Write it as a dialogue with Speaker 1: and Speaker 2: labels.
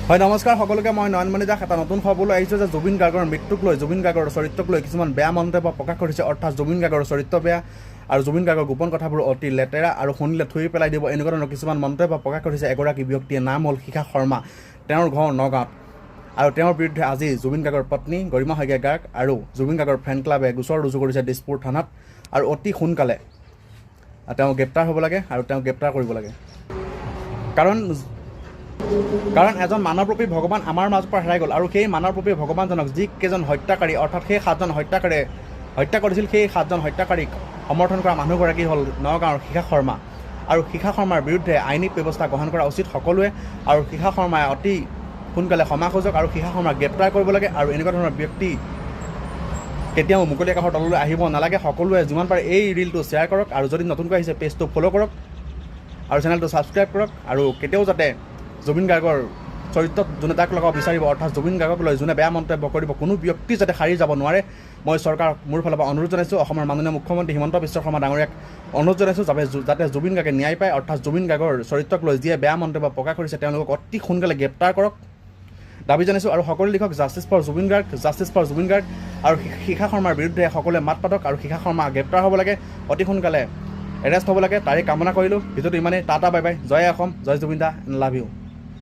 Speaker 1: হয় নমস্কাৰ সকলোকে মই নয়নমণি দাস এটা নতুন খবৰলৈ আহিছোঁ যে জুবিন গাৰ্গৰ মৃত্যুক লৈ জুবিন গাৰ্গৰ চৰিত্ৰক লৈ কিছুমান বেয়া মন্তব্য প্ৰকাশ কৰিছে অৰ্থাৎ জুবিন গাৰ্গৰ চৰিত্ৰ বেয়া আৰু জুবিন গাৰ্গৰ গোপন কথাবোৰ অতি লেতেৰা আৰু শুনিলে থুই পেলাই দিব এনেকুৱা ধৰণৰ কিছুমান মন্তব্য প্ৰকাশ কৰিছে এগৰাকী ব্যক্তিয়ে নাম হ'ল শিখা শৰ্মা তেওঁৰ ঘৰ নগাঁৱত আৰু তেওঁৰ বিৰুদ্ধে আজি জুবিন গাৰ্গৰ পত্নী গৰিমা শইকীয়া গাৰ্গ আৰু জুবিন গাৰ্গৰ ফেন ক্লাবে গোচৰ ৰুজু কৰিছে দিছপুৰ থানাত আৰু অতি সোনকালে তেওঁ গ্ৰেপ্তাৰ হ'ব লাগে আৰু তেওঁ গ্ৰেপ্তাৰ কৰিব লাগে কাৰণ এজন মানৱৰূপী ভগৱান আমাৰ মাজৰ পৰা হেৰাই গ'ল আৰু সেই মানৱৰূপী ভগৱানজনক যিকেইজন হত্যাকাৰী অৰ্থাৎ সেই 7জন হত্যাকাৰীয়ে হত্যা কৰিছিল সেই 7জন হত্যাকাৰীক সমৰ্থন কৰা মানুহগৰাকী হ'ল নগাঁৱৰ শিখা শৰ্মা আৰু শিখা শৰ্মাৰ বিৰুদ্ধে আইনী ব্যৱস্থা গ্ৰহণ কৰা উচিত সকলোৱে আৰু শিখা শৰ্মাই অতি সোনকালে ক্ষমা খোজক আৰু শিখা শৰ্মাক গ্ৰেপ্তাৰ কৰিব লাগে আৰু এনেকুৱা ধৰণৰ ব্যক্তি কেতিয়াও মুকলি আকাশৰ তললৈ আহিব নালাগে। সকলোৱে যিমান পাৰে এই ৰিলটো শ্বেয়াৰ কৰক আৰু যদি নতুনকৈ আহিছে পেজটো ফ'ল' কৰক আৰু চেনেলটো ছাবস্ক্ৰাইব কৰক আৰু কেতিয়াও যাতে জুবিন গাৰ্গৰ চৰিত্ৰত যোনে তাক লগাব বিচাৰিব অৰ্থাৎ জুবিন গাৰ্গক লৈ যোনে বেয়া মন্তব্য কৰিব কোনো ব্যক্তি যাতে সাৰি যাব নোৱাৰে মই চৰকাৰক মোৰ ফালৰ পৰা অনুৰোধ জনাইছোঁ। অসমৰ মাননীয় মুখ্যমন্ত্ৰী হিমন্ত বিশ্ব শৰ্মা ডাঙৰীয়াক অনুৰোধ জনাইছোঁ যাতে জুবিন গাৰ্গে ন্যায় পায় অৰ্থাৎ জুবিন গাৰ্গৰ চৰিত্ৰক লৈ যিয়ে বেয়া মন্তব্য প্ৰকাশ কৰিছে তেওঁলোকক অতি সোনকালে গ্ৰেপ্তাৰ কৰক দাবী জনাইছোঁ আৰু সকলোৱে লিখক জাষ্টিছ ফৰ জুবিন গাৰ্গ আৰু শিখা শৰ্মাৰ বিৰুদ্ধে সকলোৱে মাত পাতক আৰু শিখা শৰ্মা গ্ৰেপ্তাৰ হ'ব লাগে অতি সোনকালে এৰেষ্ট হ'ব লাগে তাৰে কামনা কৰিলোঁ। ভিডিঅ'টো ইমানেই টাটা বাই বাই জয় অসম জয় জুবিন দা লাভ ইউ।